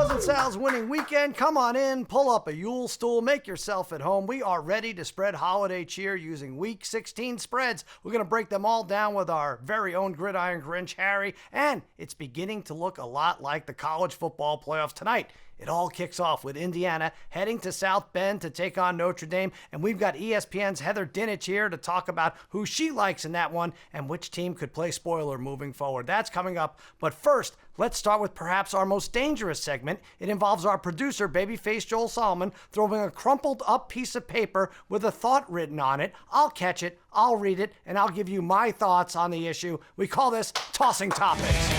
Cousin Sal's winning weekend. Come on in, pull up a Yule stool, make yourself at home. We are ready to spread holiday cheer using Week 16 spreads. We're going to break them all down with our very own Gridiron Grinch, Harry, and it's beginning to look a lot like the college football playoffs tonight. It all kicks off with Indiana heading to South Bend to take on Notre Dame, and we've got ESPN's Heather Dinich here to talk about who she likes in that one and which team could play spoiler moving forward. That's coming up, but first, let's start with perhaps our most dangerous segment. It involves our producer, babyface Joel Solomon, throwing a crumpled up piece of paper with a thought written on it. I'll catch it, I'll read it, and I'll give you my thoughts on the issue. We call this Tossing Topics.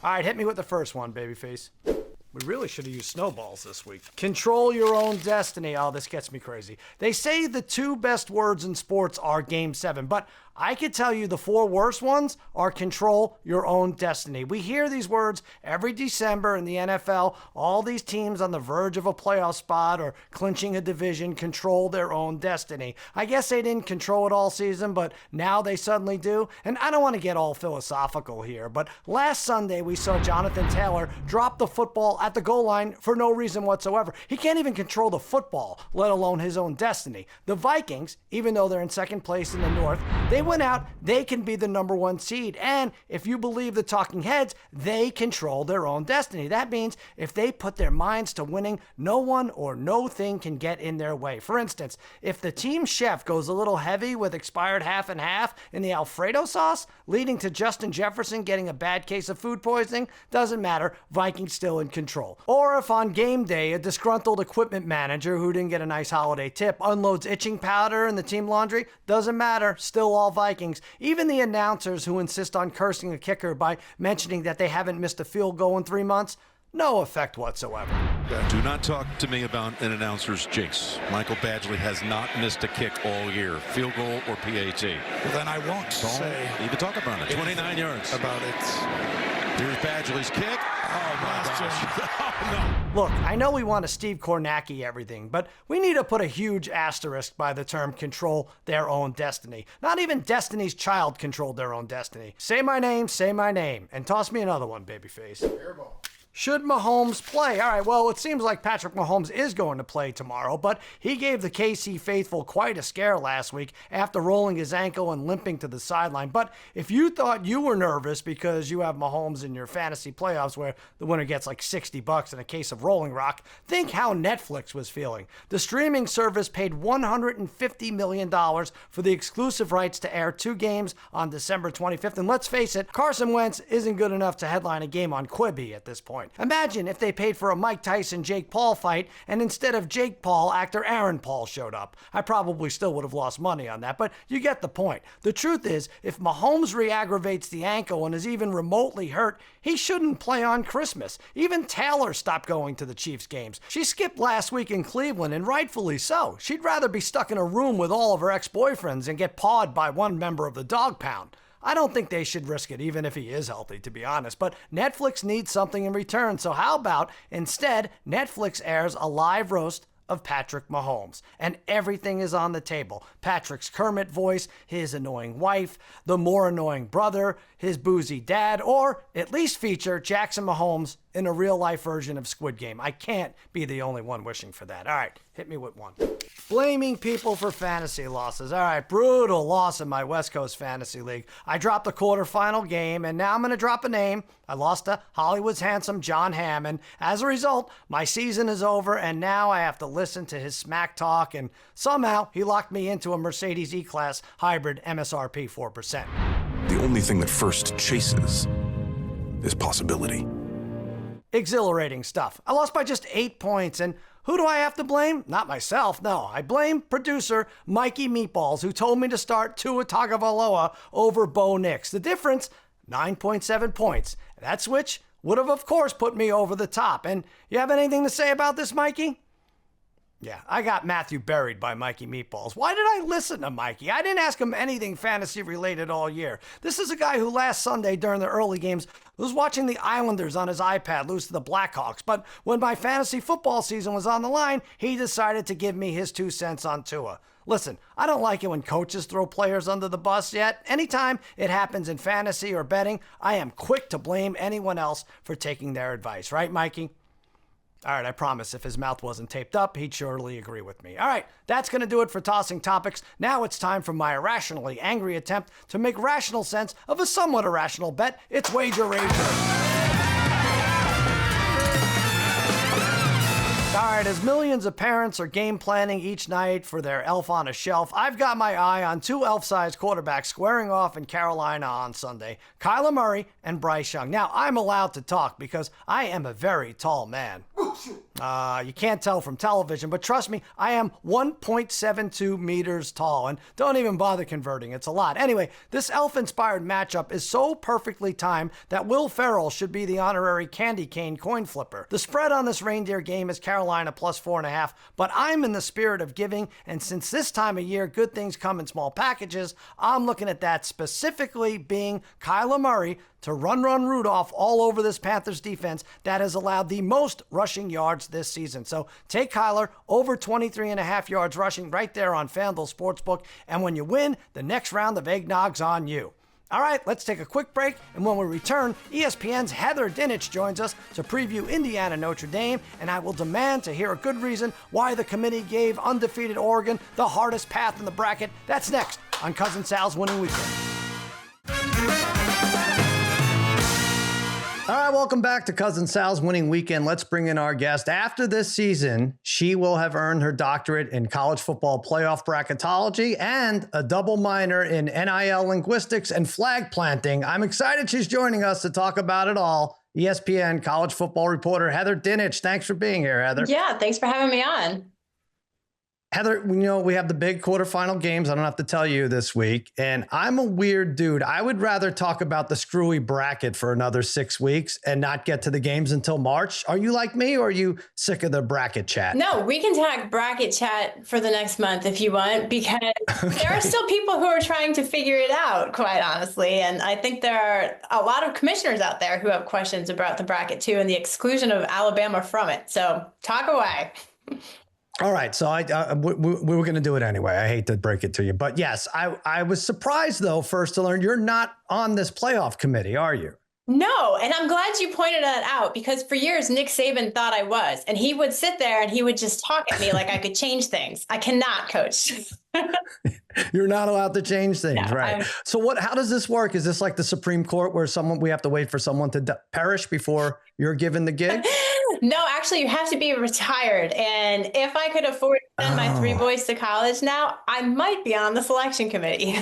All right, hit me with the first one, babyface. We really should have used snowballs this week. Control your own destiny. Oh, this gets me crazy. They say the two best words in sports are Game 7, but I could tell you the four worst ones are control your own destiny. We hear these words every December in the NFL. All these teams on the verge of a playoff spot or clinching a division control their own destiny. I guess they didn't control it all season, but now they suddenly do. And I don't want to get all philosophical here, but last Sunday we saw Jonathan Taylor drop the football at the goal line for no reason whatsoever. He can't even control the football, let alone his own destiny. The Vikings, even though they're in second place in the North, they went out, they can be the number one seed. And if you believe the talking heads, they control their own destiny. That means if they put their minds to winning, no one or no thing can get in their way. For instance, if the team chef goes a little heavy with expired half and half in the Alfredo sauce, leading to Justin Jefferson getting a bad case of food poisoning, doesn't matter, Vikings still in control. Or if on game day, a disgruntled equipment manager who didn't get a nice holiday tip unloads itching powder in the team laundry, doesn't matter, still all Vikings. Even the announcers who insist on cursing a kicker by mentioning that they haven't missed a field goal in 3 months, no effect whatsoever. Do not talk to me about an announcer's jinx. Michael Badgley has not missed a kick all year, field goal or PAT. Well, then I won't say even talk about it. 29 yards. About it. Here's Badgley's kick. Oh, my gosh. Oh, no. Look, I know we want to Steve Kornacki everything, but we need to put a huge asterisk by the term control their own destiny. Not even Destiny's Child controlled their own destiny. Say my name, and toss me another one, babyface. Airball. Should Mahomes play? All right, well, it seems like Patrick Mahomes is going to play tomorrow, but he gave the KC faithful quite a scare last week after rolling his ankle and limping to the sideline. But if you thought you were nervous because you have Mahomes in your fantasy playoffs where the winner gets like $60 and a case of Rolling Rock, think how Netflix was feeling. The streaming service paid $150 million for the exclusive rights to air 2 games on December 25th. And let's face it, Carson Wentz isn't good enough to headline a game on Quibi at this point. Imagine if they paid for a Mike Tyson-Jake Paul fight and instead of Jake Paul, actor Aaron Paul showed up. I probably still would have lost money on that, but you get the point. The truth is, if Mahomes re-aggravates the ankle and is even remotely hurt, he shouldn't play on Christmas. Even Taylor stopped going to the Chiefs games. She skipped last week in Cleveland, and rightfully so. She'd rather be stuck in a room with all of her ex-boyfriends and get pawed by one member of the dog pound. I don't think they should risk it, even if he is healthy, to be honest. But Netflix needs something in return. So how about instead Netflix airs a live roast of Patrick Mahomes, and everything is on the table. Patrick's Kermit voice, his annoying wife, the more annoying brother, his boozy dad, or at least feature Jackson Mahomes in a real-life version of Squid Game. I can't be the only one wishing for that. All right, hit me with one. Blaming people for fantasy losses. All right, brutal loss in my West Coast Fantasy League. I dropped the quarterfinal game, and now I'm going to drop a name. I lost to Hollywood's handsome John Hammond. As a result, my season is over, and now I have to listen to his smack talk, and somehow he locked me into a Mercedes E-Class hybrid MSRP 4%. The only thing that first chases is possibility. Exhilarating stuff. I lost by just 8 points, and who do I have to blame? Not myself, no. I blame producer Mikey Meatballs, who told me to start Tua Tagovailoa over Bo Nix. The difference, 9.7 points. That switch would have, of course, put me over the top. And you have anything to say about this, Mikey? Yeah, I got Matthew buried by Mikey Meatballs. Why did I listen to Mikey? I didn't ask him anything fantasy related all year. This is a guy who last Sunday during the early games was watching the Islanders on his iPad lose to the Blackhawks. But when my fantasy football season was on the line, he decided to give me his 2 cents on Tua. Listen, I don't like it when coaches throw players under the bus yet. Anytime it happens in fantasy or betting, I am quick to blame anyone else for taking their advice. Right, Mikey? All right, I promise if his mouth wasn't taped up, he'd surely agree with me. All right, that's going to do it for Tossing Topics. Now it's time for my irrationally angry attempt to make rational sense of a somewhat irrational bet. It's Wager Rager. All right, as millions of parents are game planning each night for their elf on a shelf, I've got my eye on two elf-sized quarterbacks squaring off in Carolina on Sunday, Kyler Murray and Bryce Young. Now, I'm allowed to talk because I am a very tall man. You can't tell from television, but trust me, I am 1.72 meters tall, and don't even bother converting. It's a lot. Anyway, this elf-inspired matchup is so perfectly timed that Will Ferrell should be the honorary candy cane coin flipper. The spread on this reindeer game is Carolina plus 4.5, but I'm in the spirit of giving, and since this time of year, good things come in small packages, I'm looking at that specifically being Kyler Murray to run Rudolph all over this Panthers defense that has allowed the most rushing yards this season. So take Kyler over 23.5 yards rushing right there on FanDuel Sportsbook. And when you win, the next round of eggnog's on you. All right, let's take a quick break. And when we return, ESPN's Heather Dinich joins us to preview Indiana Notre Dame. And I will demand to hear a good reason why the committee gave undefeated Oregon the hardest path in the bracket. That's next on Cousin Sal's Winning Weekend. All right, welcome back to Cousin Sal's Winning Weekend. Let's bring in our guest. After this season, she will have earned her doctorate in college football playoff bracketology and a double minor in NIL linguistics and flag planting. I'm excited she's joining us to talk about it all. ESPN college football reporter Heather Dinich. Thanks for being here, Heather. Yeah, thanks for having me on. Heather, you know, we have the big quarterfinal games. I don't have to tell you this week. And I'm a weird dude. I would rather talk about the screwy bracket for another 6 weeks and not get to the games until March. Are you like me, or are you sick of the bracket chat? No, we can talk bracket chat for the next month if you want, because there are still people who are trying to figure it out, quite honestly. And I think there are a lot of commissioners out there who have questions about the bracket too, and the exclusion of Alabama from it. So talk away. All right. So we were going to do it anyway. I hate to break it to you. But yes, I was surprised, though, first to learn you're not on this playoff committee, are you? No. And I'm glad you pointed that out, because for years, Nick Saban thought I was. And he would sit there and he would just talk at me like I could change things. I cannot, coach. You're not allowed to change things, No, right? So how does this work? Is this like the Supreme Court where we have to wait for someone to perish before you're given the gig? No, actually, you have to be retired. And if I could afford to send my 3 boys to college now, I might be on the selection committee.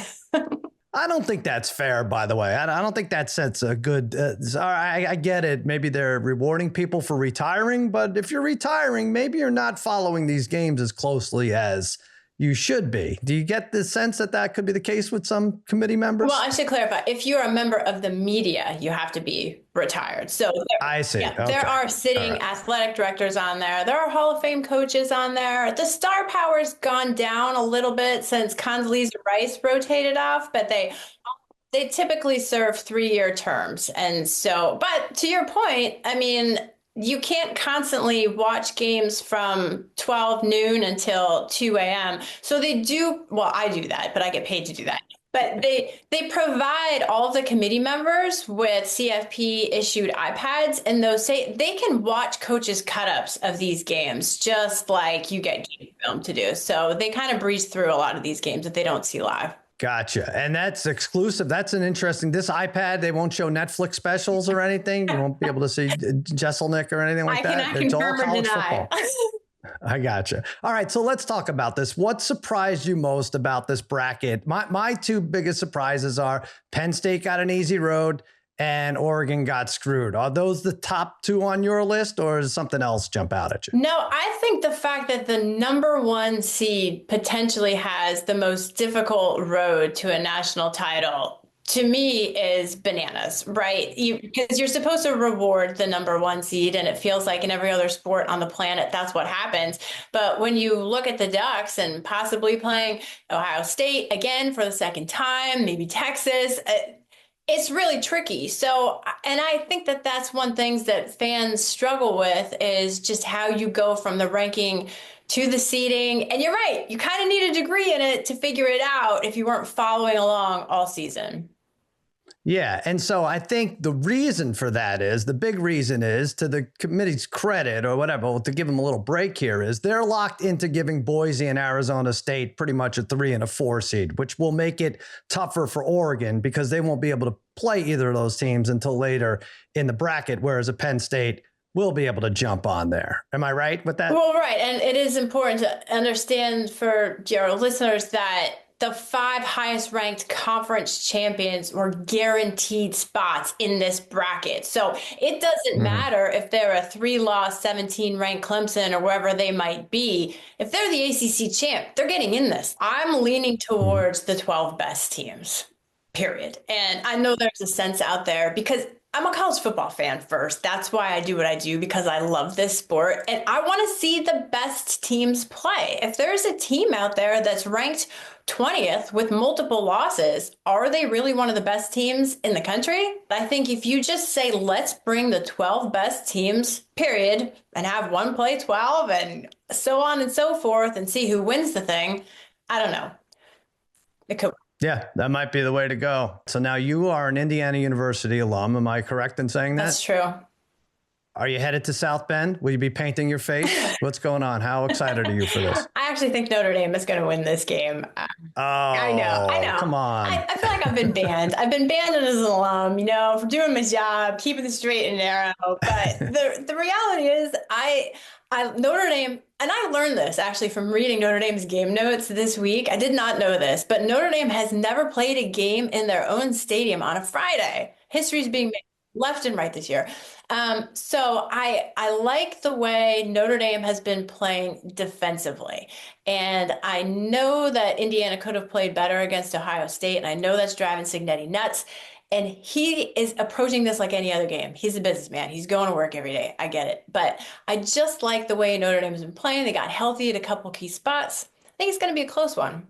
I don't think that's fair, by the way. I don't think that sets a good. I get it. Maybe they're rewarding people for retiring, but if you're retiring, maybe you're not following these games as closely as you should be. Do you get the sense that that could be the case with some committee members? Well, I should clarify. If you're a member of the media, you have to be retired. So I see. Yeah, okay. There are sitting athletic directors on there. There are Hall of Fame coaches on there. The star power's gone down a little bit since Condoleezza Rice rotated off, but they typically serve 3-year terms. And so, but to your point, I mean, you can't constantly watch games from 12 noon until 2 a.m. So they do, well, I do that, but I get paid to do that. But they provide all of the committee members with CFP issued iPads, and they can watch coaches' cut-ups of these games just like you get game film to do. So they kind of breeze through a lot of these games that they don't see live. Gotcha. And that's exclusive. That's an interesting, this iPad, they won't show Netflix specials or anything. You won't be able to see Jesselnick or anything like that. I cannot confirm or deny. I gotcha. All right. So let's talk about this. What surprised you most about this bracket? My 2 biggest surprises are Penn State got an easy road and Oregon got screwed. Are those the top 2 on your list, or does something else jump out at you? No, I think the fact that the number 1 seed potentially has the most difficult road to a national title, to me, is bananas, right? Because you're supposed to reward the number 1 seed, and it feels like in every other sport on the planet, that's what happens. But when you look at the Ducks and possibly playing Ohio State again for the second time, maybe Texas, it's really tricky. So, and I think that that's one thing that fans struggle with, is just how you go from the ranking to the seeding. And you're right, you kind of need a degree in it to figure it out if you weren't following along all season. Yeah. And so I think the reason for that is, the big reason is, to the committee's credit or whatever, to give them a little break here, is they're locked into giving Boise and Arizona State pretty much a 3 and a 4 seed, which will make it tougher for Oregon because they won't be able to play either of those teams until later in the bracket, whereas a Penn State will be able to jump on there. Am I right with that? Well, right. And it is important to understand for your listeners that the 5 highest ranked conference champions were guaranteed spots in this bracket. So it doesn't matter if they're a 3-loss, 17 ranked Clemson or wherever they might be. If they're the ACC champ, they're getting in this. I'm leaning towards the 12 best teams, period. And I know there's a sense out there because I'm a college football fan first. That's why I do what I do, because I love this sport and I want to see the best teams play. If there's a team out there that's ranked 20th with multiple losses, are they really one of the best teams in the country? I think if you just say, let's bring the 12 best teams, period, and have one play 12 and so on and so forth and see who wins the thing, I don't know. It could. Yeah, that might be the way to go. So now you are an Indiana University alum. Am I correct in saying that? That's true. Are you headed to South Bend? Will you be painting your face? What's going on? How excited are you for this? I actually think Notre Dame is going to win this game. I know. Come on. I feel like I've been banned. I've been banned as an alum, for doing my job, keeping the straight and narrow. But the reality is I Notre Dame, and I learned this actually from reading Notre Dame's game notes this week. I did not know this, but Notre Dame has never played a game in their own stadium on a Friday. History's being made left and right this year. So I like the way Notre Dame has been playing defensively. And I know that Indiana could have played better against Ohio State. And I know that's driving Cignetti nuts. And he is approaching this like any other game. He's a businessman. He's going to work every day. I get it. But I just like the way Notre Dame has been playing. They got healthy at a couple key spots. I think it's going to be a close one.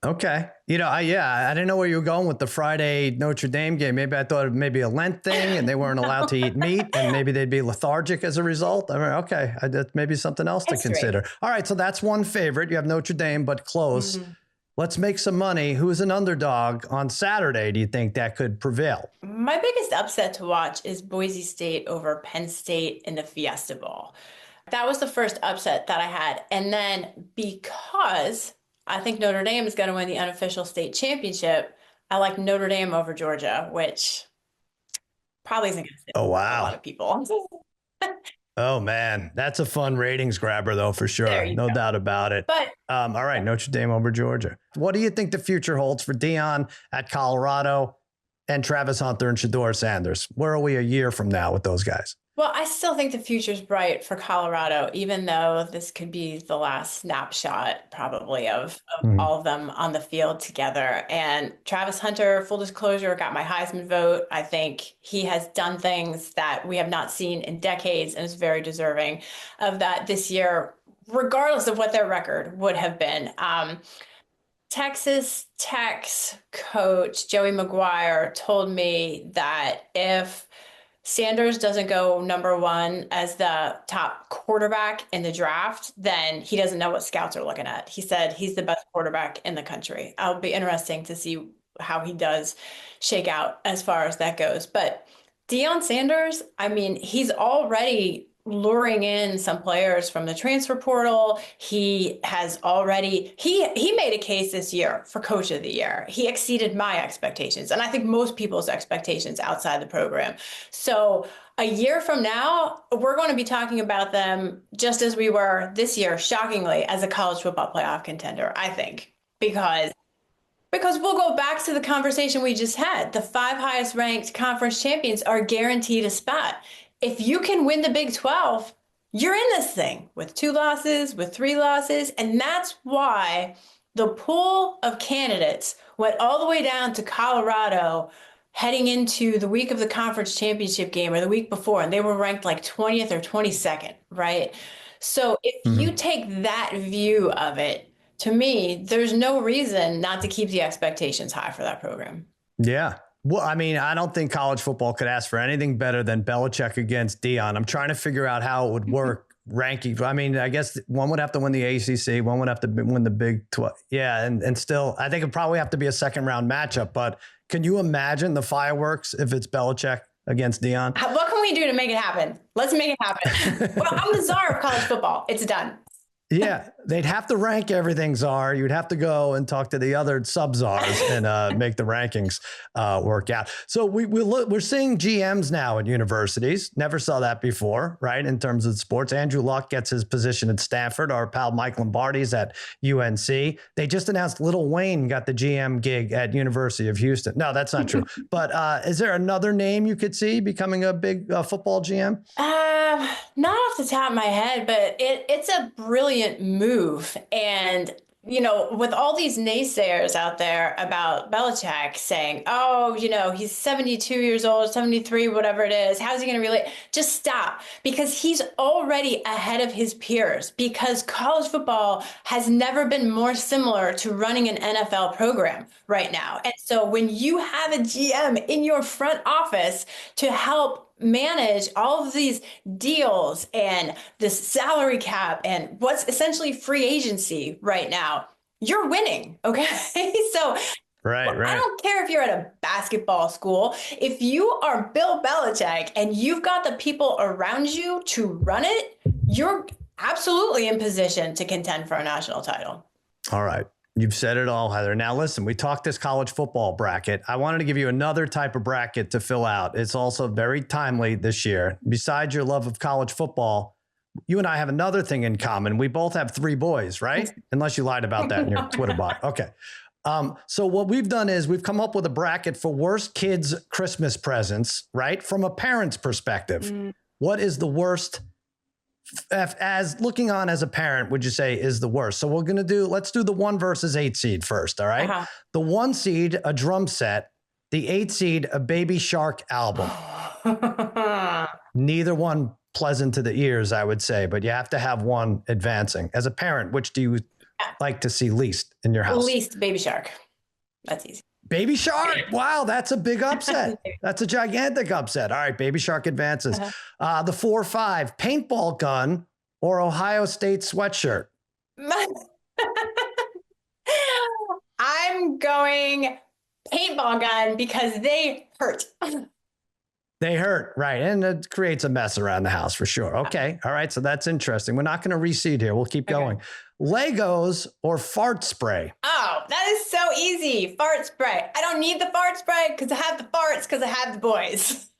Okay. I didn't know where you were going with the Friday Notre Dame game. Maybe I thought it maybe a Lent thing and they weren't allowed to eat meat and maybe they'd be lethargic as a result. I mean, okay. That's maybe something else to consider. All right. So that's one favorite. You have Notre Dame, but close. Mm-hmm. Let's make some money. Who's an underdog on Saturday? Do you think that could prevail? My biggest upset to watch is Boise State over Penn State in the Fiesta Bowl. That was the first upset that I had. And then because I think Notre Dame is going to win the unofficial state championship, I like Notre Dame over Georgia, which probably isn't going to sit a lot of people. Oh, man. That's a fun ratings grabber, though, for sure. No doubt about it. But all right, Notre Dame over Georgia. What do you think the future holds for Deion at Colorado and Travis Hunter and Shedeur Sanders? Where are we a year from now with those guys? Well, I still think the future's bright for Colorado, even though this could be the last snapshot probably of all of them on the field together. And Travis Hunter, full disclosure, got my Heisman vote. I think he has done things that we have not seen in decades and is very deserving of that this year, regardless of what their record would have been. Texas Tech's coach, Joey McGuire, told me that if Sanders doesn't go number 1 as the top quarterback in the draft, then he doesn't know what scouts are looking at. He said he's the best quarterback in the country. It'll be interesting to see how he does shake out as far as that goes. But Deion Sanders, I mean, he's already luring in some players from the transfer portal. He has already, he made a case this year for coach of the year. He exceeded my expectations. And I think most people's expectations outside the program. So a year from now, we're going to be talking about them just as we were this year, shockingly, as a college football playoff contender, I think, because we'll go back to the conversation we just had. The 5 highest ranked conference champions are guaranteed a spot. If you can win the Big 12, you're in this thing with 2 losses, with 3 losses. And that's why the pool of candidates went all the way down to Colorado heading into the week of the conference championship game or the week before. And they were ranked like 20th or 22nd, right? So if you take that view of it, to me, there's no reason not to keep the expectations high for that program. Yeah. Well, I mean, I don't think college football could ask for anything better than Belichick against Deion. I'm trying to figure out how it would work ranking. I mean, I guess one would have to win the ACC. One would have to win the Big 12. Yeah. And still, I think it'd probably have to be a second round matchup. But can you imagine the fireworks if it's Belichick against Dion? What can we do to make it happen? Let's make it happen. Well, I'm the czar of college football. It's done. Yeah, they'd have to rank everything czar. You'd have to go and talk to the other sub-czars and make the rankings work out. So we're seeing GMs now at universities. Never saw that before, right? In terms of sports, Andrew Luck gets his position at Stanford. Our pal Mike Lombardi's at UNC. They just announced Lil Wayne got the GM gig at University of Houston. No, that's not true. But is there another name you could see becoming a big football GM? Not off the top of my head, but it's a brilliant move. And, with all these naysayers out there about Belichick saying, oh, he's 72 years old, 73, whatever it is. How's he going to relate? Just stop, because he's already ahead of his peers, because college football has never been more similar to running an NFL program right now. And so when you have a GM in your front office to help manage all of these deals and the salary cap and what's essentially free agency right now, you're winning. Okay. So right. I don't care if you're at a basketball school. If you are Bill Belichick and you've got the people around you to run it, you're absolutely in position to contend for a national title. All right. You've said it all, Heather. Now, listen, we talked this college football bracket. I wanted to give you another type of bracket to fill out. It's also very timely this year. Besides your love of college football, you and I have another thing in common. We both have 3 boys, right? Unless you lied about that in your Twitter bot. Okay. So what we've done is we've come up with a bracket for worst kids' Christmas presents, right? From a parent's perspective. What is the worst, as looking on as a parent, would you say is the worst? So let's do the 1 versus 8 seed first. All right. Uh-huh. The 1 seed, a drum set, the 8 seed, a Baby Shark album. Neither one pleasant to the ears, I would say, but you have to have one advancing. As a parent, which do you like to see least in your house? Least Baby Shark. That's easy. Baby Shark. Wow, that's a big upset. That's a gigantic upset. All right, Baby Shark advances. Uh-huh. The 4-5, paintball gun or Ohio State sweatshirt? I'm going paintball gun because they hurt. They hurt, right. And it creates a mess around the house for sure. Okay. All right. So that's interesting. We're not going to reseed here. We'll keep going. Legos or fart spray? Oh, that is so easy. Fart spray. I don't need the fart spray because I have the farts because I have the boys.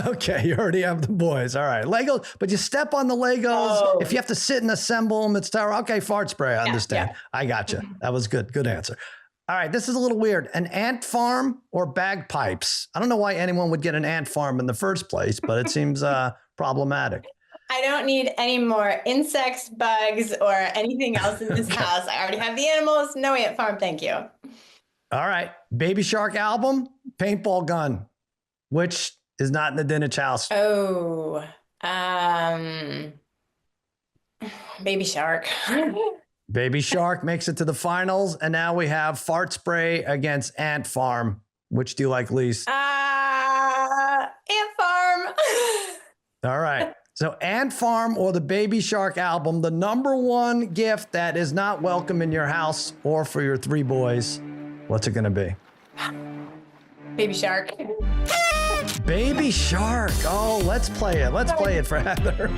Okay, you already have the boys. All right. Legos, but you step on the Legos. Oh. If you have to sit and assemble them, it's terrible. Okay, fart spray. I understand. Yeah. I got you. That was good. Good answer. All right, this is a little weird. An ant farm or bagpipes? I don't know why anyone would get an ant farm in the first place, but it seems problematic. I don't need any more insects, bugs, or anything else in this house. I already have the animals. No ant farm, thank you. All right, Baby Shark album, paintball gun, which is not in the Dinich house. Oh, Baby Shark. Baby Shark makes it to the finals, and now we have fart spray against ant farm. Which do you like least? Ant farm. All right. So ant farm or the Baby Shark album, the number 1 gift that is not welcome in your house or for your 3 boys. What's it going to be? Baby Shark. Baby Shark. Oh, let's play it. Let's play it for Heather.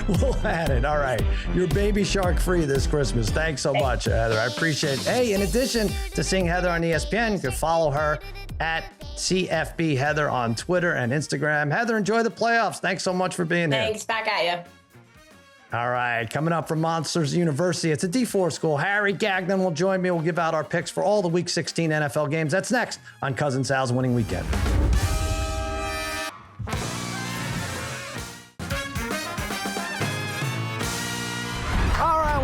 We'll add it. All right. You're Baby Shark free this Christmas. Thanks so much, Heather. I appreciate it. Hey, in addition to seeing Heather on ESPN, you can follow her at CFB Heather on Twitter and Instagram. Heather, enjoy the playoffs. Thanks so much for being here. Thanks. Back at you. All right, coming up from Monsters University, it's a D4 school. Harry Gagnon will join me. We'll give out our picks for all the Week 16 NFL games. That's next on Cousin Sal's Winning Weekend.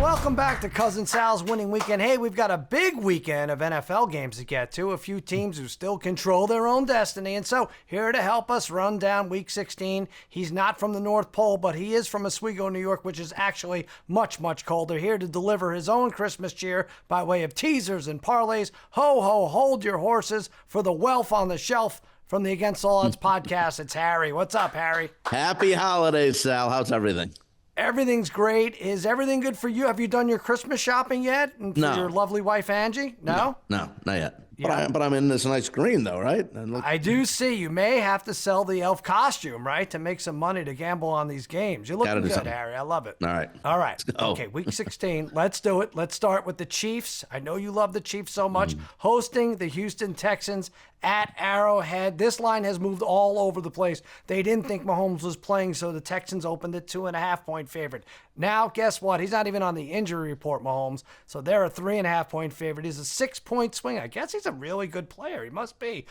Welcome back to Cousin Sal's Winning Weekend. Hey, we've got a big weekend of NFL games to get to. A few teams who still control their own destiny. And so here to help us run down Week 16. He's not from the North Pole, but he is from Oswego, New York, which is actually much, much colder. Here to deliver his own Christmas cheer by way of teasers and parlays. Ho, ho, hold your horses for the wealth on the shelf. From the Against All Odds podcast, it's Harry. What's up, Harry? Happy holidays, Sal. How's everything? Everything's great. Is everything good for you? Have you done your Christmas shopping yet? And for No. your lovely wife, Angie? No? No, not yet. Yeah. But I'm in this nice green, though, right? And look, I do see you may have to sell the elf costume, right, to make some money to gamble on these games. You're looking Gotta do good, something. Harry. I love it. All right. All right. go. Okay, week 16. Let's do it. Let's start with the Chiefs. I know you love the Chiefs so much. Hosting the Houston Texans at Arrowhead. This line has moved all over the place. They didn't think Mahomes was playing, so the Texans opened at 2.5-point favorite. Now, guess what? He's not even on the injury report, Mahomes. So they're a 3.5-point favorite. He's a 6-point swing. I guess he's a really good player. He must be.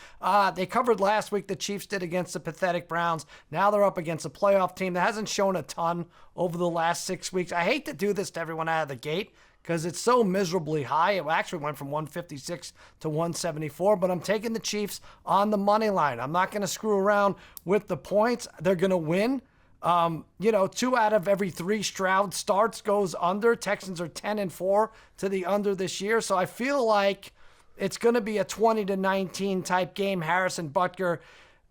They covered last week. The Chiefs did against the pathetic Browns. Now they're up against a playoff team that hasn't shown a ton over the last 6 weeks. I hate to do this to everyone out of the gate because it's so miserably high. It actually went from 156 to 174, but I'm taking the Chiefs on the money line. I'm not going to screw around with the points. They're going to win. 2 out of every 3 Stroud starts goes under. Texans are 10-4 to the under this year. So I feel like it's going to be a 20-19 type game. Harrison Butker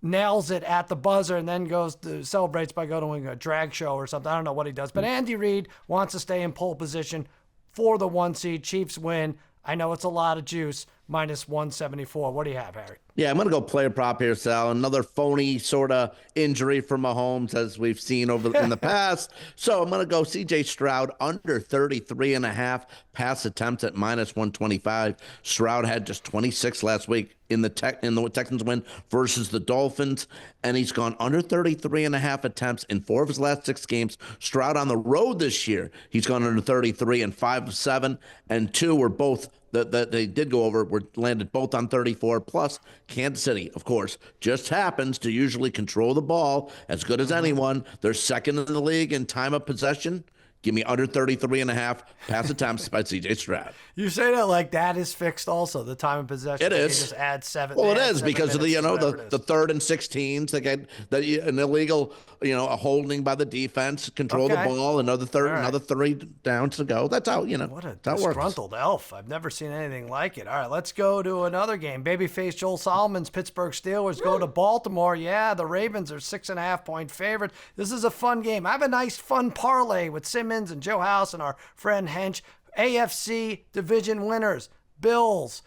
nails it at the buzzer and then celebrates by going to a drag show or something. I don't know what he does. But Andy Reid wants to stay in pole position for the 1 seed. Chiefs win. I know it's a lot of juice. Minus 174. What do you have, Harry? Yeah, I'm going to go player prop here, Sal. Another phony sort of injury for Mahomes, as we've seen in the past. So I'm going to go C.J. Stroud under 33.5 pass attempts at minus 125. Stroud had just 26 last week in the Texans win versus the Dolphins, and he's gone under 33.5 attempts in 4 of his last 6 games. Stroud on the road this year, he's gone under 33 in 5 of 7, and 2 were both that they did go over, were landed both on 34. Plus, Kansas City, of course, just happens to usually control the ball as good as anyone. They're second in the league in time of possession. Give me under 33.5 pass attempts by C.J. Stroud. You say that like that is fixed also, the time of possession. It is. You just add 7. Well, it is because of the 3rd and 16s. They get an illegal, a holding by the defense, control the ball, another 3 downs to go. That's how, What a that works. disgruntled elf. I've never seen anything like it. All right, let's go to another game. Babyface Joel Solomon's Pittsburgh Steelers go to Baltimore. Yeah, the Ravens are 6.5-point favorite. This is a fun game. I have a nice fun parlay with Simmons and Joe House and our friend Hench. AFC division winners, Bills,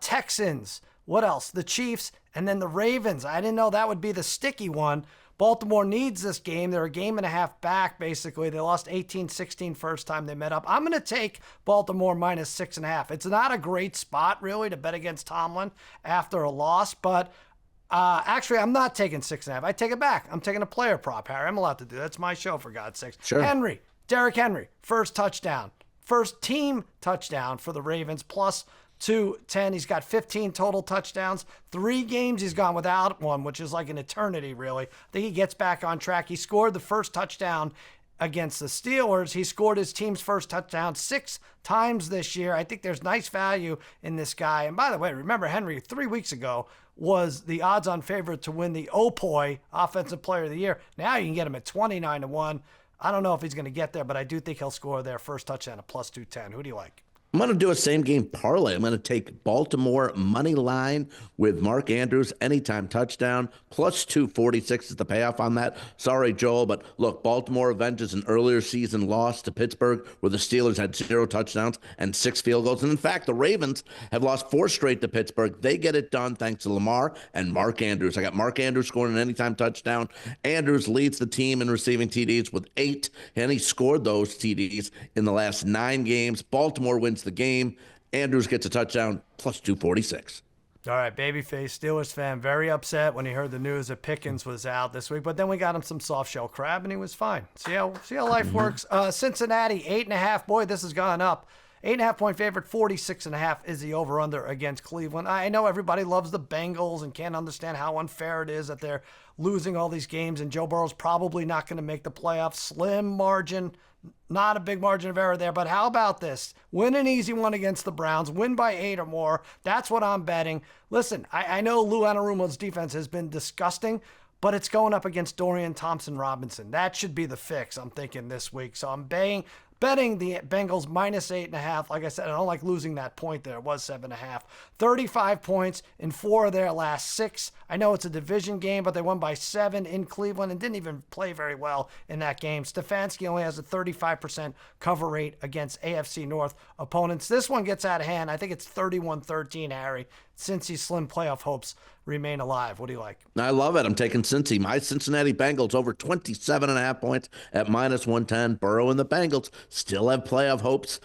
Texans, what else? The Chiefs, and then the Ravens. I didn't know that would be the sticky one. Baltimore needs this game. They're a game and a half back, basically. They lost 18-16 first time they met up. I'm going to take Baltimore minus 6.5. It's not a great spot, really, to bet against Tomlin after a loss, but actually, I'm not taking 6.5. I take it back. I'm taking a player prop, Harry. I'm allowed to do that. That's my show, for God's sakes. Sure. Derrick Henry, first touchdown. First team touchdown for the Ravens, plus 210. He's got 15 total touchdowns. 3 games he's gone without one, which is like an eternity, really. I think he gets back on track. He scored the first touchdown against the Steelers. He scored his team's first touchdown 6 times this year. I think there's nice value in this guy. And by the way, remember Henry 3 weeks ago was the odds-on favorite to win the OPOY Offensive Player of the Year. Now you can get him at 29-1. I don't know if he's going to get there, but I do think he'll score their first touchdown at plus 210. Who do you like? I'm going to do a same game parlay. I'm going to take Baltimore money line with Mark Andrews anytime touchdown. Plus 246 is the payoff on that. Sorry, Joel, but look, Baltimore avenges an earlier season loss to Pittsburgh where the Steelers had 0 touchdowns and 6 field goals. And in fact, the Ravens have lost 4 straight to Pittsburgh. They get it done thanks to Lamar and Mark Andrews. I got Mark Andrews scoring an anytime touchdown. Andrews leads the team in receiving TDs with 8, and he scored those TDs in the last 9 games. Baltimore wins the game. Andrews gets a touchdown, plus 246. All right, babyface Steelers fan, very upset when he heard the news that Pickens was out this week, but then we got him some soft shell crab and he was fine. See how life works. Cincinnati 8.5. Boy, this has gone up. 8.5-point favorite, 46.5 is the over-under against Cleveland. I know everybody loves the Bengals and can't understand how unfair it is that they're losing all these games, and Joe Burrow's probably not going to make the playoffs. Slim margin, not a big margin of error there, but how about this? Win an easy one against the Browns, win by 8 or more. That's what I'm betting. Listen, I know Lou Anarumo's defense has been disgusting, but it's going up against Dorian Thompson-Robinson. That should be the fix, I'm thinking, this week. So I'm betting betting the Bengals minus 8.5. Like I said, I don't like losing that point there. It was 7.5. 35 points in 4 of their last 6. I know it's a division game, but they won by 7 in Cleveland and didn't even play very well in that game. Stefanski only has a 35% cover rate against AFC North opponents. This one gets out of hand. I think it's 31-13, Harry. Cincy's slim playoff hopes remain alive. What do you like? I love it. I'm taking Cincy. My Cincinnati Bengals over 27.5 points at minus 110. Burrow and the Bengals still have playoff hopes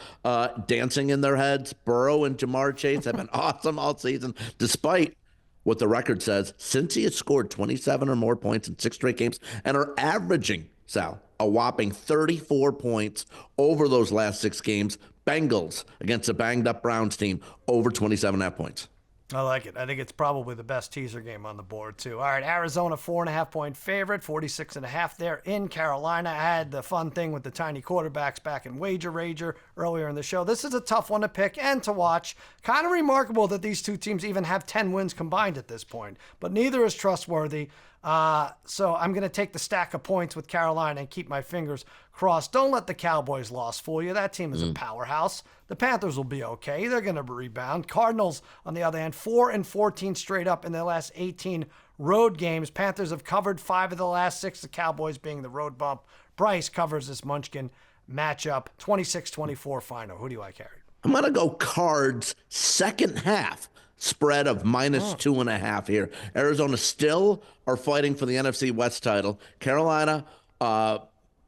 dancing in their heads. Burrow and Jamar Chase have been awesome all season, despite what the record says. Cincy has scored 27 or more points in 6 straight games and are averaging, Sal, a whopping 34 points over those last 6 games. Bengals against a banged-up Browns team over 27.5 points. I like it. I think it's probably the best teaser game on the board, too. All right, Arizona, 4.5-point favorite, 46.5 there in Carolina. I had the fun thing with the tiny quarterbacks back in Wager Rager earlier in the show. This is a tough one to pick and to watch. Kind of remarkable that these two teams even have 10 wins combined at this point, but neither is trustworthy. So I'm going to take the stack of points with Carolina and keep my fingers crossed. Don't let the Cowboys loss fool you. That team is a powerhouse. The Panthers will be okay. They're going to rebound. Cardinals, on the other hand, 4-14 straight up in their last 18 road games. Panthers have covered 5 of the last 6, the Cowboys being the road bump. Bryce covers this Munchkin matchup. 26-24 final. Who do you like, Harry? I'm going to go Cards second half. Spread of minus 2.5 here. Arizona still are fighting for the NFC West title. Carolina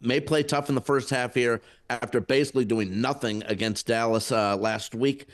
may play tough in the first half here after basically doing nothing against Dallas last week.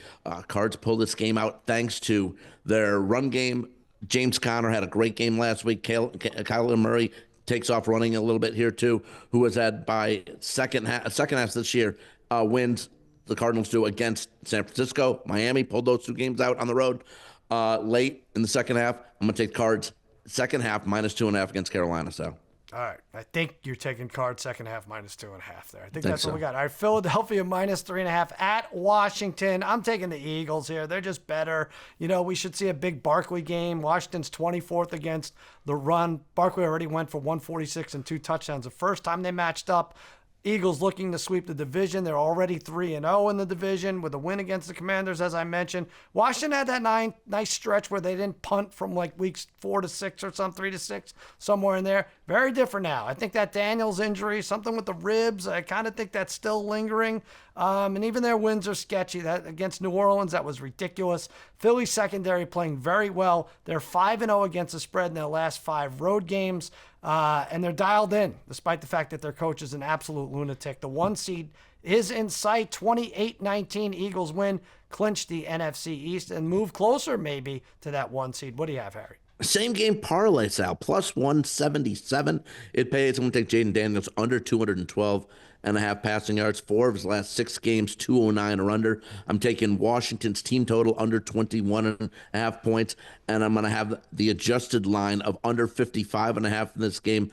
Cards pulled this game out thanks to their run game. James Conner had a great game last week. Kyler Murray takes off running a little bit here too, who has had by second half this year wins. The Cardinals do against San Francisco. Miami pulled those 2 games out on the road late in the second half. I'm going to take Cards second half minus 2.5 against Carolina. So, all right. I think you're taking Cards second half minus 2.5 there. I think that's what we got. All right. Philadelphia minus 3.5 at Washington. I'm taking the Eagles here. They're just better. You know, we should see a big Barkley game. Washington's 24th against the run. Barkley already went for 146 and 2 touchdowns the first time they matched up. Eagles looking to sweep the division. They're already 3-0 in the division with a win against the Commanders, as I mentioned. Washington had that nice stretch where they didn't punt from like weeks 4 to 6 or something, 3 to 6, somewhere in there. Very different now. I think that Daniels injury, something with the ribs, I kind of think that's still lingering. And even their wins are sketchy. That against New Orleans, that was ridiculous. Philly secondary playing very well. They're 5-0 against the spread in their last 5 road games. And they're dialed in, despite the fact that their coach is an absolute lunatic. The 1 seed is in sight. 28-19 Eagles win, clinch the NFC East, and move closer maybe to that 1 seed. What do you have, Harry? Same game parlay, Sal, plus 177. It pays. I'm going to take Jaden Daniels under 212.5 passing yards. 4 of his last 6 games, 209 or under. I'm taking Washington's team total under 21.5 points, and I'm going to have the adjusted line of under 55.5 in this game.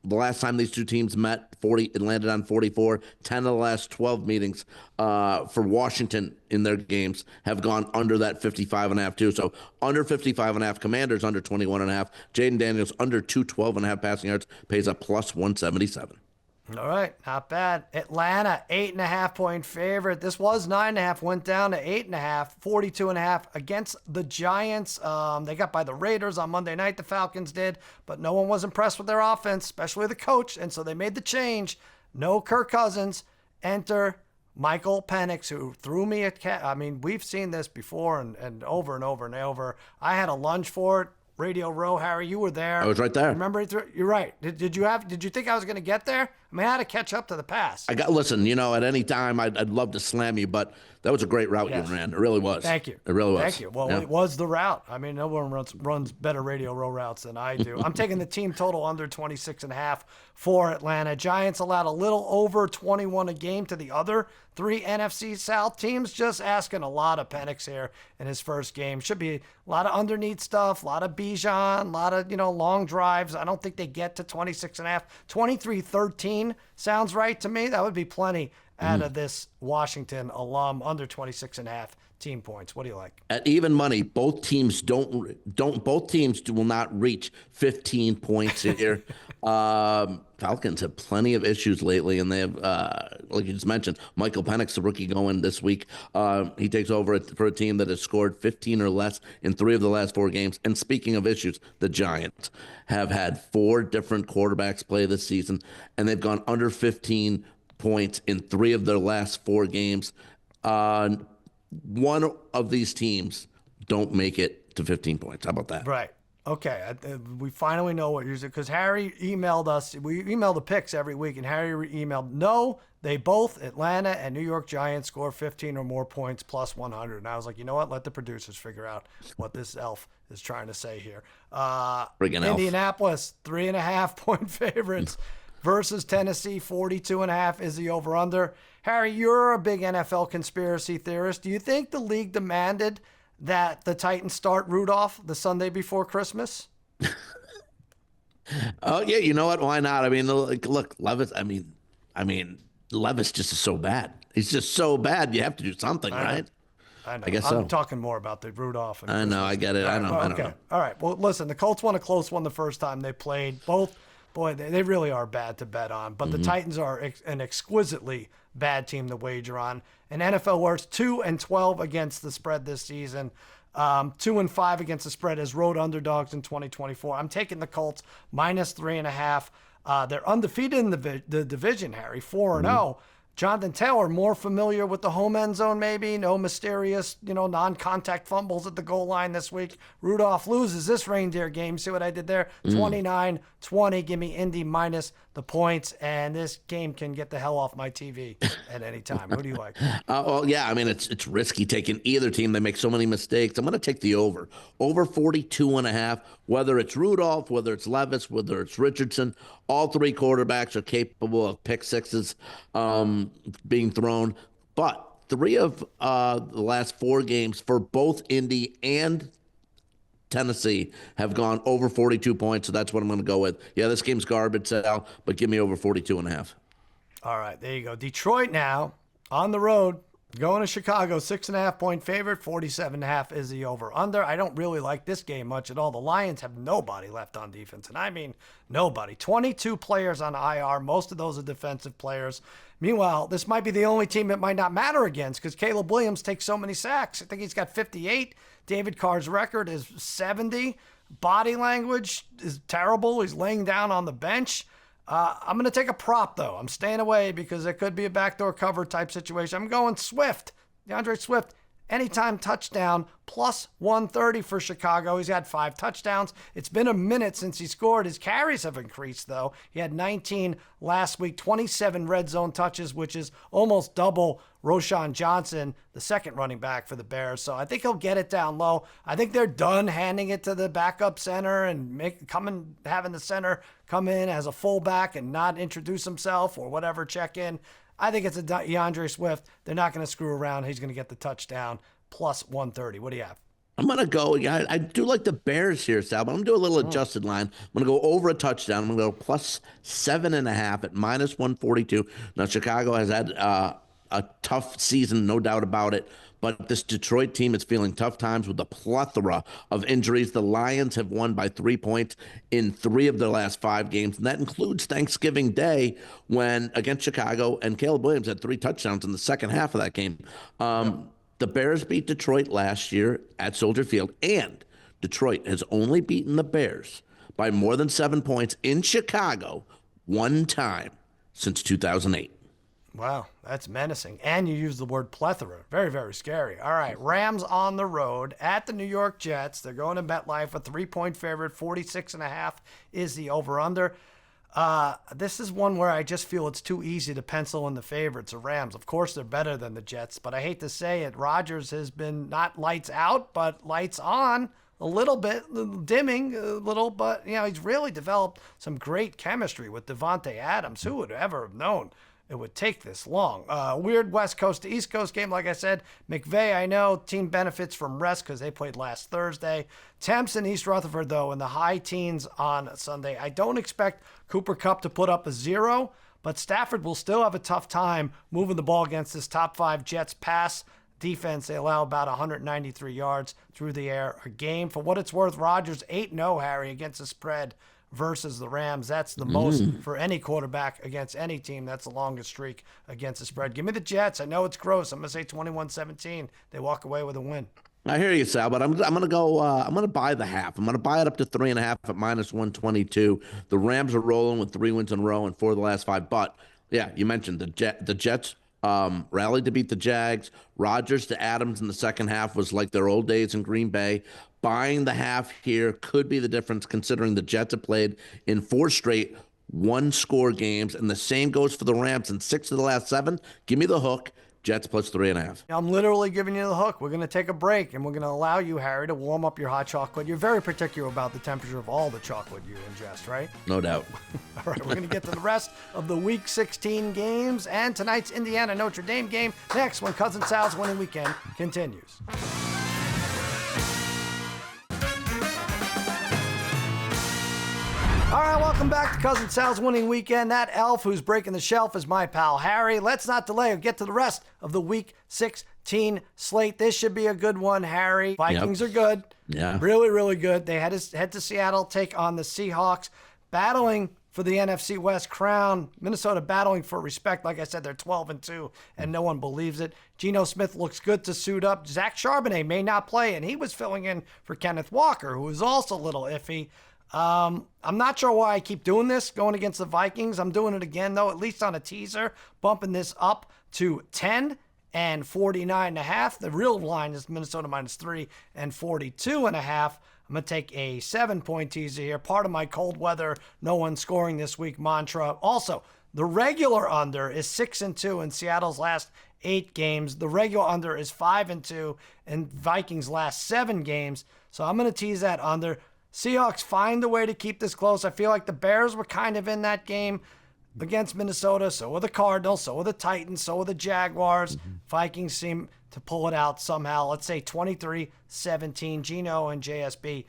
The last time these two teams met, it landed on 44. 10 of the last 12 meetings for Washington in their games have gone under that 55.5 too. So under 55.5, Commanders under 21.5. Jaden Daniels under 212.5 passing yards pays a plus 177. All right, not bad. Atlanta, 8.5-point favorite. This was 9.5, went down to 8.5, 42.5 against the Giants. They got by the Raiders on Monday night, the Falcons did, but no one was impressed with their offense, especially the coach, and so they made the change. No Kirk Cousins. Enter Michael Penix, who threw me a cat. I mean, we've seen this before and over and over and over. I had a lunge for it. Radio Row, Harry, you were there. I was right there. Remember, you're right. Did you think I was going to get there? I mean, I had to catch up to the pass. Listen, at any time, I'd love to slam you, but that was a great route you ran. It really was. Thank you. It really was. Thank you. Well, It was the route. I mean, no one runs better Radio Row routes than I do. I'm taking the team total under 26.5 for Atlanta. Giants allowed a little over 21 a game to the other 3 NFC South teams. Just asking a lot of Penix here in his first game. Should be a lot of underneath stuff, a lot of Bijan, a lot of, long drives. I don't think they get to 26.5. 23-13 sounds right to me. That would be plenty out of this Washington alum under 26.5. team points. What do you like? At even money, both teams will not reach 15 points here. Falcons have plenty of issues lately, and they have, like you just mentioned, Michael Penix, the rookie, going this week. He takes over for a team that has scored 15 or less in 3 of the last 4 games. And speaking of issues, the Giants have had 4 different quarterbacks play this season, and they've gone under 15 points in 3 of their last 4 games. One of these teams don't make it to 15 points. How about that? Right. Okay. We finally know what you're saying, because Harry emailed us. We email the picks every week, and Harry emailed, no, they both, Atlanta and New York Giants, score 15 or more points plus 100. And I was like, you know what? Let the producers figure out what this elf is trying to say here. Indianapolis, 3.5-point favorites versus Tennessee, 42.5 is the over-under. Harry, you're a big NFL conspiracy theorist. Do you think the league demanded that the Titans start Rudolph the Sunday before Christmas? Oh yeah, you know what? Why not? I mean, look, Levis. I mean, Levis just is so bad. He's just so bad. You have to do something, right? I know. I guess I'm talking more about the Rudolph. And I know. I get it. I don't know. All right. Well, listen, the Colts won a close one the first time they played. Both, boy, they really are bad to bet on. But the Titans are an exquisitely bad team to wager on. And NFL works 2-12 against the spread this season. 2-5 against the spread as road underdogs in 2024. I'm taking the Colts minus 3.5. They're undefeated in the division, Harry, 4-0. Jonathan Taylor, more familiar with the home end zone, maybe. No mysterious, non-contact fumbles at the goal line this week. Rudolph loses this reindeer game. See what I did there? 29-20. Give me Indy minus the points. And this game can get the hell off my TV at any time. Who do you like? Well, yeah, I mean, it's risky taking either team. They make so many mistakes. I'm going to take the over. Over 42.5. Whether it's Rudolph, whether it's Levis, whether it's Richardson, all 3 quarterbacks are capable of pick sixes being thrown. But 3 of the last 4 games for both Indy and Tennessee have gone over 42 points, so that's what I'm going to go with. Yeah, this game's garbage, Sal, but give me over 42.5. All right, there you go. Detroit now on the road. Going to Chicago, 6.5-point favorite, 47.5 is the over-under. I don't really like this game much at all. The Lions have nobody left on defense, and I mean nobody. 22 players on IR. Most of those are defensive players. Meanwhile, this might be the only team it might not matter against because Caleb Williams takes so many sacks. I think he's got 58. David Carr's record is 70. Body language is terrible. He's laying down on the bench. I'm going to take a prop, though. I'm staying away because it could be a backdoor cover type situation. I'm going Swift, DeAndre Swift, anytime touchdown, plus 130 for Chicago. He's had 5 touchdowns. It's been a minute since he scored. His carries have increased, though. He had 19 last week, 27 red zone touches, which is almost double Roshan Johnson, the second running back for the Bears. So I think he'll get it down low. I think they're done handing it to the backup center and having the center come in as a fullback and not introduce himself or whatever, check in. I think it's a DeAndre Swift. They're not going to screw around. He's going to get the touchdown, plus 130. What do you have? I'm going to go. I do like the Bears here, Sal, but I'm going to do a little adjusted line. I'm going to go over a touchdown. I'm going to go plus 7.5 at minus 142. Now, Chicago has had a tough season, no doubt about it. But this Detroit team is feeling tough times with a plethora of injuries. The Lions have won by 3 points in 3 of their last 5 games, and that includes Thanksgiving Day when against Chicago, and Caleb Williams had 3 touchdowns in the second half of that game. The Bears beat Detroit last year at Soldier Field, and Detroit has only beaten the Bears by more than 7 points in Chicago one time since 2008. Wow, that's menacing. And you use the word plethora. Very, very scary. All right, Rams on the road at the New York Jets. They're going to MetLife, a 3-point favorite. 46.5 is the over-under. This is one where I just feel it's too easy to pencil in the favorites, the Rams. Of course, they're better than the Jets, but I hate to say it. Rodgers has been not lights out, but lights on a little bit, dimming a little, but, he's really developed some great chemistry with Devontae Adams. Who would ever have known it would take this long? Weird West Coast to East Coast game, like I said. McVay, I know, team benefits from rest because they played last Thursday. Temps in East Rutherford, though, in the high teens on Sunday. I don't expect Cooper Kupp to put up a 0, but Stafford will still have a tough time moving the ball against this top 5 Jets pass defense. They allow about 193 yards through the air a game. For what it's worth, Rodgers 8-0, Harry, against the spread versus the Rams. That's the most for any quarterback against any team. That's the longest streak against the spread. Give me the Jets. I know it's gross. I'm going to say 21-17. They walk away with a win. I hear you, Sal, but I'm gonna go. I'm gonna buy the half. I'm gonna buy it up to 3.5 at -122. The Rams are rolling with 3 wins in a row and 4 of the last 5. But yeah, you mentioned the Jets rallied to beat the Jags. Rodgers to Adams in the second half was like their old days in Green Bay. Buying the half here could be the difference, considering the Jets have played in 4 straight one-score games, and the same goes for the Rams in 6 of the last 7. Give me the hook. Jets plus 3.5. I'm literally giving you the hook. We're going to take a break, and we're going to allow you, Harry, to warm up your hot chocolate. You're very particular about the temperature of all the chocolate you ingest, right? No doubt. All right, we're going to get to the rest of the Week 16 games and tonight's Indiana-Notre Dame game next when Cousin Sal's winning weekend continues. All right, welcome back to Cousin Sal's winning weekend. That elf who's breaking the shelf is my pal Harry. Let's not delay or get to the rest of the Week 16 slate. This should be a good one, Harry. Vikings are good. Yeah. Really, really good. They had to head to Seattle, take on the Seahawks, battling for the NFC West crown. Minnesota battling for respect. Like I said, they're 12-2, and no one believes it. Geno Smith looks good to suit up. Zach Charbonnet may not play, and he was filling in for Kenneth Walker, who was also a little iffy. I'm not sure why I keep doing this, going against the Vikings. I'm doing it again, though, at least on a teaser, bumping this up to 10 and 49.5. The real line is Minnesota -3 and 42.5. I'm going to take a 7-point teaser here. Part of my cold weather, no one scoring this week mantra. Also, the regular under is 6-2 in Seattle's last 8 games. The regular under is 5-2 in Vikings' last 7 games. So I'm going to tease that under. Seahawks find a way to keep this close. I feel like the Bears were kind of in that game against Minnesota. So were the Cardinals, so were the Titans, so were the Jaguars. Vikings seem to pull it out somehow. Let's say 23-17. Geno and JSB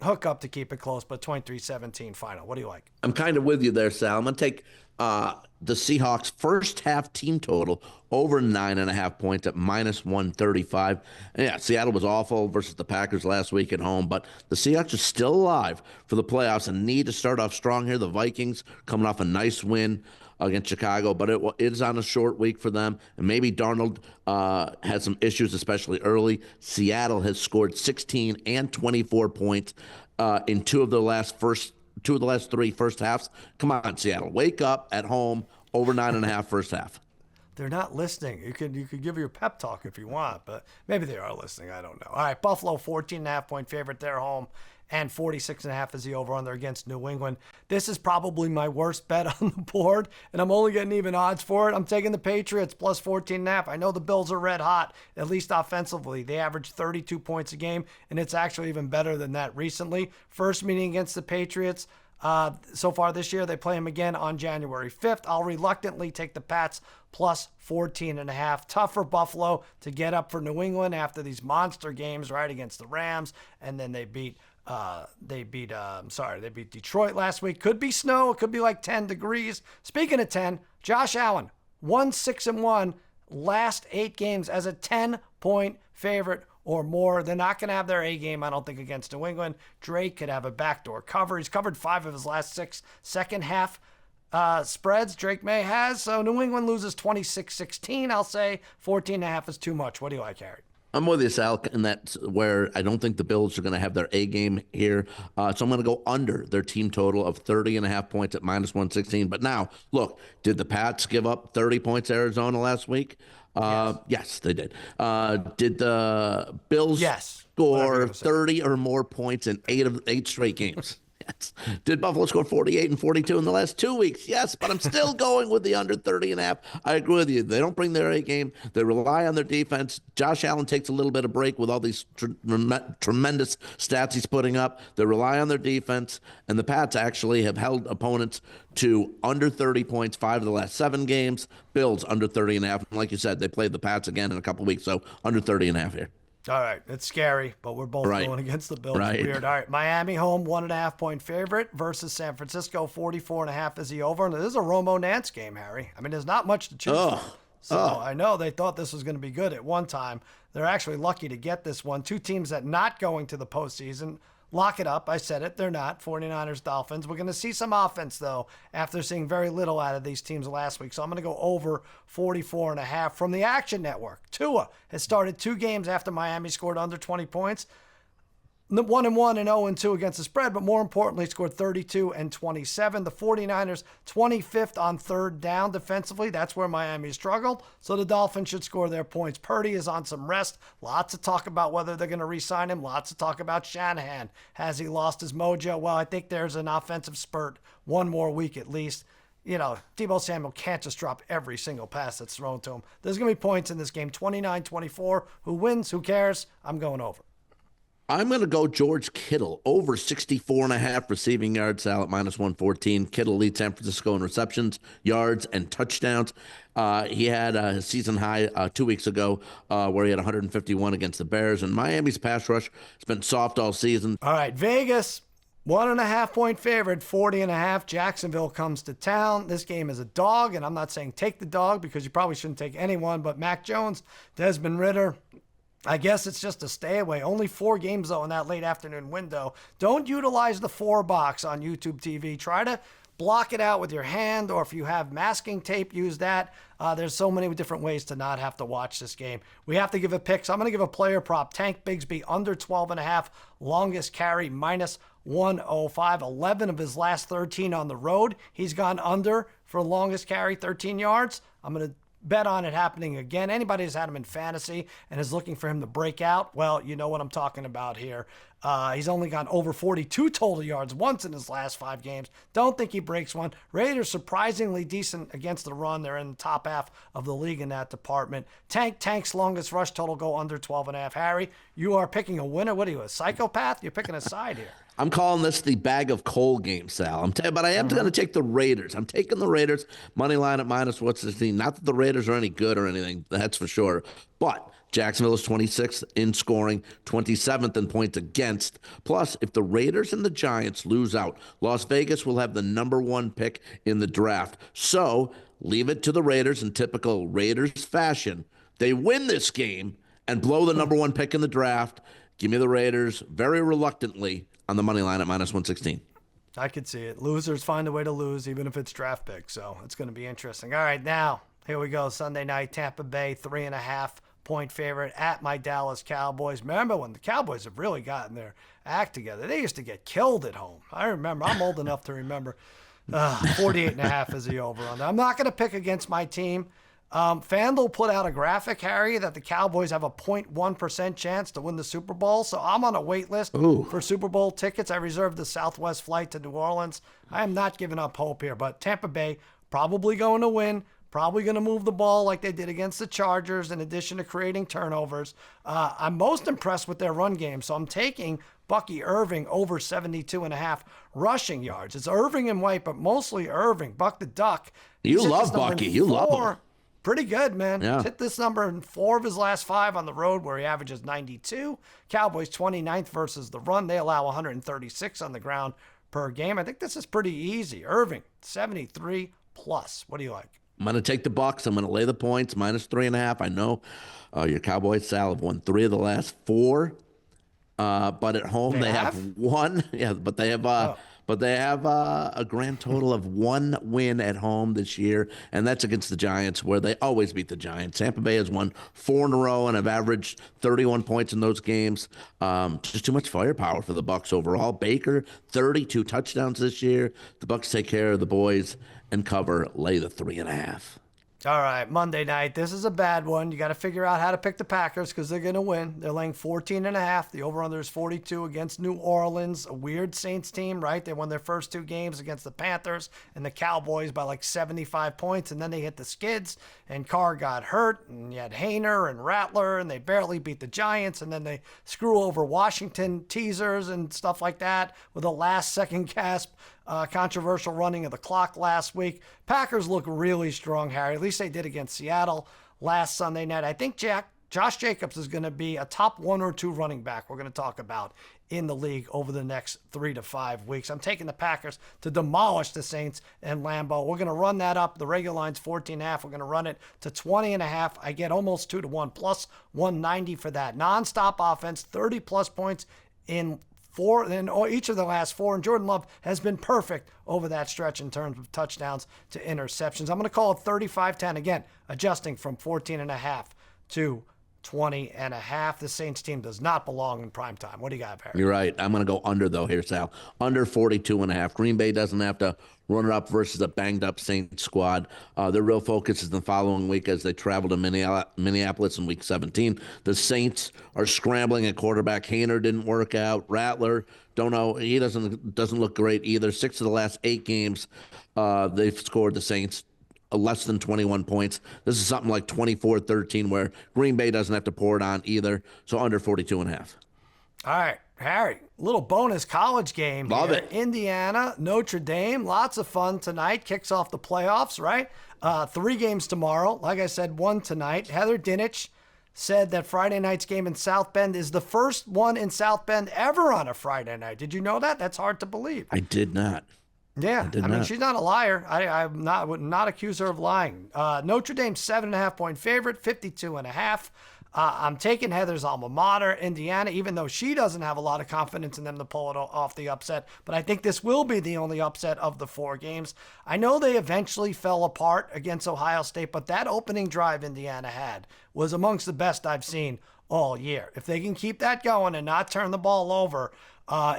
hook up to keep it close, but 23-17 final. What do you like? I'm kind of with you there, Sal. I'm going to take the Seahawks first half team total over 9.5 points at -135. And yeah, Seattle was awful versus the Packers last week at home, but the Seahawks are still alive for the playoffs and need to start off strong here. The Vikings coming off a nice win against Chicago, but it is on a short week for them. And maybe Darnold had some issues, especially early. Seattle has scored 16 and 24 points in two of the last 3 first halves. Come on, Seattle, wake up at home. Over 9.5 first half. They're not listening. You could give your pep talk if you want, but maybe they are listening. I don't know. All right, Buffalo 14.5-point favorite. They're home, and 46.5 is the over-under against New England. This is probably my worst bet on the board, and I'm only getting even odds for it. I'm taking the Patriots plus 14.5. I know the Bills are red hot, at least offensively. They average 32 points a game, and it's actually even better than that recently. First meeting against the Patriots. So far this year, they play them again on January 5th. I'll reluctantly take the Pats plus 14.5. Tough for Buffalo to get up for New England after these monster games, right, against the Rams, and then they beat Detroit last week. Could be snow. It could be like 10 degrees. Speaking of 10, Josh Allen, 1-6-1 last 8 games as a 10-point favorite or more. They're not going to have their A game, I don't think, against New England. Drake could have a backdoor cover. He's covered 5 of his last 6 second half spreads. Drake May has. So New England loses 26-16. I'll say 14.5 is too much. What do you like, Harry? I'm with you, Sal, and that's where I don't think the Bills are going to have their A game here. So I'm going to go under their team total of 30.5 points at -116. But now, look, did the Pats give up 30 points to Arizona last week? Yes, they did. Did the Bills score 30 or more points in 8 straight games? Yes. Did Buffalo score 48 and 42 in the last 2 weeks? Yes, but I'm still going with the under 30.5. I agree with you. They don't bring their A game. They rely on their defense. Josh Allen takes a little bit of break with all these tremendous stats he's putting up. They rely on their defense, and the Pats actually have held opponents to under 30 points 5 of the last 7 games. Bills under 30.5. And like you said, they played the Pats again in a couple weeks, so under 30.5 here. All right, it's scary, but we're both going against the Bills. Weird. All right, Miami home 1.5-point favorite versus San Francisco 44.5 is the over. And this is a Romo Nance game, Harry. I mean, there's not much to choose from. So I know they thought this was going to be good at one time. They're actually lucky to get this one. Two teams that not going to the postseason. Lock it up. I said it. They're not. 49ers, Dolphins. We're going to see some offense, though, after seeing very little out of these teams last week. So I'm going to go over 44.5 from the Action Network. Tua has started 2 games after Miami scored under 20 points. 1-1 and 0-2 against the spread, but more importantly, scored 32 and 27. The 49ers, 25th on third down defensively. That's where Miami struggled. So the Dolphins should score their points. Purdy is on some rest. Lots of talk about whether they're going to re-sign him. Lots of talk about Shanahan. Has he lost his mojo? Well, I think there's an offensive spurt. One more week at least. You know, Deebo Samuel can't just drop every single pass that's thrown to him. There's going to be points in this game. 29-24. Who wins? Who cares? I'm going over. I'm going to go George Kittle over 64.5 receiving yards, Sal at -114. Kittle leads San Francisco in receptions, yards, and touchdowns. He had a season high 2 weeks ago where he had 151 against the Bears. And Miami's pass rush has been soft all season. All right, Vegas, 1.5 point favorite, 40.5. Jacksonville comes to town. This game is a dog, and I'm not saying take the dog because you probably shouldn't take anyone, but Mac Jones, Desmond Ridder, I guess it's just a stay away. Only 4 games, though, in that late afternoon window. Don't utilize the 4 box on YouTube TV. Try to block it out with your hand, or if you have masking tape, use that. There's so many different ways to not have to watch this game. We have to give a pick, so I'm going to give a player prop. Tank Bigsby under 12.5, longest carry -105. 11 of his last 13 on the road. He's gone under for longest carry, 13 yards. I'm going to bet on it happening again. Anybody who's had him in fantasy and is looking for him to break out, well, you know what I'm talking about here. He's only gone over 42 total yards once in his last 5 games. Don't think he breaks one. Raiders surprisingly decent against the run. They're in the top half of the league in that department. Tank's longest rush total go under 12.5. Harry, you are picking a winner. What are you, a psychopath? You're picking a side here. I'm calling this the bag of coal game, Sal. But I am going to take the Raiders. I'm taking the Raiders money line at -116. Not that the Raiders are any good or anything, that's for sure. But Jacksonville is 26th in scoring, 27th in points against. Plus, if the Raiders and the Giants lose out, Las Vegas will have the #1 pick in the draft. So leave it to the Raiders in typical Raiders fashion. They win this game and blow the #1 pick in the draft. Give me the Raiders very reluctantly on the money line at -116. I could see it. Losers find a way to lose, even if it's draft picks. So it's going to be interesting. All right, now, here we go. Sunday night, Tampa Bay, 3.5 point favorite at my Dallas Cowboys. Remember when the Cowboys have really gotten their act together? They used to get killed at home. I remember. I'm old enough to remember. 48.5 is the over on that. I'm not going to pick against my team. FanDuel put out a graphic, Harry, that the Cowboys have a 0.1% chance to win the Super Bowl. So I'm on a wait list for Super Bowl tickets. I reserved the Southwest flight to New Orleans. I am not giving up hope here, but Tampa Bay probably going to win. Probably going to move the ball like they did against the Chargers in addition to creating turnovers. I'm most impressed with their run game, so I'm taking Bucky Irving over 72.5 rushing yards. It's Irving and White, but mostly Irving. Buck the Duck. You love Bucky. You love him. Pretty good, man. Yeah. Hit this number in 4 of his last 5 on the road, where he averages 92. Cowboys 29th versus the run. They allow 136 on the ground per game. I think this is pretty easy. Irving, 73 plus. What do you like? I'm going to take the Bucs. I'm going to lay the points, -3.5. I know your Cowboys, Sal, have won 3 of the last 4. But at home they have 1. Yeah, but they have But they have a grand total of 1 win at home this year, and that's against the Giants, where they always beat the Giants. Tampa Bay has won 4 in a row and have averaged 31 points in those games. Just too much firepower for the Bucs overall. Baker, 32 touchdowns this year. The Bucs take care of the boys and cover, lay the 3.5. All right, Monday night. This is a bad one. You got to figure out how to pick the Packers because they're going to win. They're laying 14.5. The over-under is 42 against New Orleans, a weird Saints team, right? They won their first 2 games against the Panthers and the Cowboys by like 75 points, and then they hit the skids, and Carr got hurt, and you had Hayner and Rattler, and they barely beat the Giants, and then they screw over Washington teasers and stuff like that with a last-second gasp. Controversial running of the clock last week. Packers look really strong, Harry. At least they did against Seattle last Sunday night. I think Josh Jacobs is going to be a top 1 or 2 running back we're going to talk about in the league over the next 3 to 5 weeks. I'm taking the Packers to demolish the Saints and Lambeau. We're going to run that up. The regular line's 14.5. We're going to run it to 20.5. I get almost 2-1 plus 190 for that. Non-stop offense, 30 plus points in each of the last 4, and Jordan Love has been perfect over that stretch in terms of touchdowns to interceptions. I'm going to call it 35-10, again, adjusting from 14.5 to 20.5. The Saints team does not belong in prime time. What do you got, Harry? You're right. I'm going to go under, though, here, Sal. Under 42.5. Green Bay doesn't have to run it up versus a banged-up Saints squad. Their real focus is the following week as they travel to Minneapolis in Week 17. The Saints are scrambling at quarterback. Hayner didn't work out. Rattler, don't know. He doesn't look great either. 6 of the last 8 games, they've scored, the Saints, less than 21 points. This is something like 24-13 where Green Bay doesn't have to pour it on either. So under 42.5. All right, Harry, little bonus college game Love here. it. Indiana, Notre Dame, lots of fun tonight. Kicks off the playoffs, right? 3 games tomorrow. Like I said, 1 tonight. Heather Dinich said that Friday night's game in South Bend is the first one in South Bend ever on a Friday night. Did you know that? That's hard to believe. I did not. Yeah, I mean, she's not a liar. I would not accuse her of lying. Notre Dame 7.5-point favorite, 52.5. I'm taking Heather's alma mater, Indiana, even though she doesn't have a lot of confidence in them to pull it off the upset. But I think this will be the only upset of the 4 games. I know they eventually fell apart against Ohio State, but that opening drive Indiana had was amongst the best I've seen all year. If they can keep that going and not turn the ball over,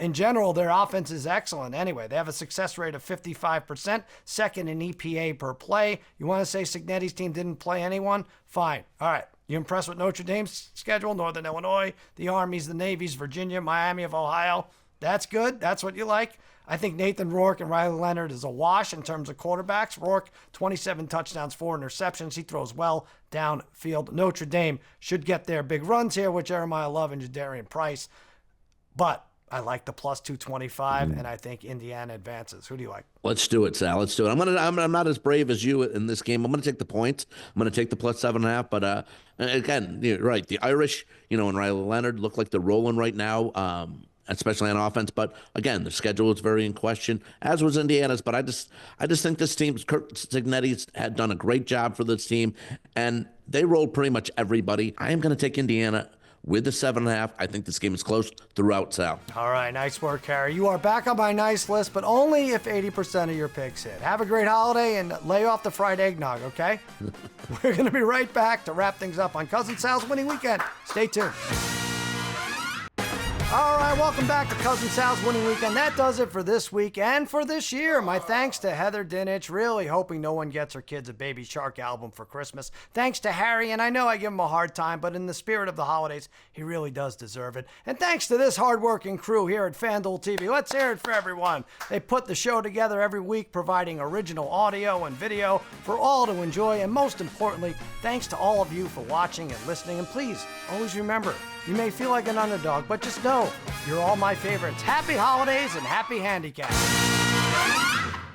in general, their offense is excellent. Anyway, they have a success rate of 55%, second in EPA per play. You want to say Signetti's team didn't play anyone? Fine. All right. You impressed with Notre Dame's schedule? Northern Illinois, the Armies, the Navies, Virginia, Miami of Ohio. That's good. That's what you like. I think Nathan Rourke and Riley Leonard is a wash in terms of quarterbacks. Rourke, 27 touchdowns, 4 interceptions. He throws well downfield. Notre Dame should get their big runs here with Jeremiah Love and Jadarian Price. But I like the plus 225, and I think Indiana advances. Who do you like? Let's do it, Sal. Let's do it. I'm not as brave as you in this game. I'm gonna take the points. I'm gonna take the plus 7.5. But again, you're right. The Irish, and Riley Leonard look like they're rolling right now, especially on offense. But again, the schedule is very in question, as was Indiana's. But I just think this team, Kurt Signetti's had done a great job for this team, and they rolled pretty much everybody. I am gonna take Indiana with the 7.5. I think this game is close throughout, Sal. All right, nice work, Harry. You are back on my nice list, but only if 80% of your picks hit. Have a great holiday and lay off the fried eggnog, okay? We're going to be right back to wrap things up on Cousin Sal's Winning Weekend. Stay tuned. All right, welcome back to Cousin Sal's Winning Weekend. That does it for this week and for this year. My thanks to Heather Dinich, really hoping no one gets her kids a Baby Shark album for Christmas. Thanks to Harry, and I know I give him a hard time, but in the spirit of the holidays, he really does deserve it. And thanks to this hardworking crew here at FanDuel TV. Let's hear it for everyone. They put the show together every week, providing original audio and video for all to enjoy. And most importantly, thanks to all of you for watching and listening. And please, always remember, you may feel like an underdog, but just know you're all my favorites. Happy holidays and happy handicap.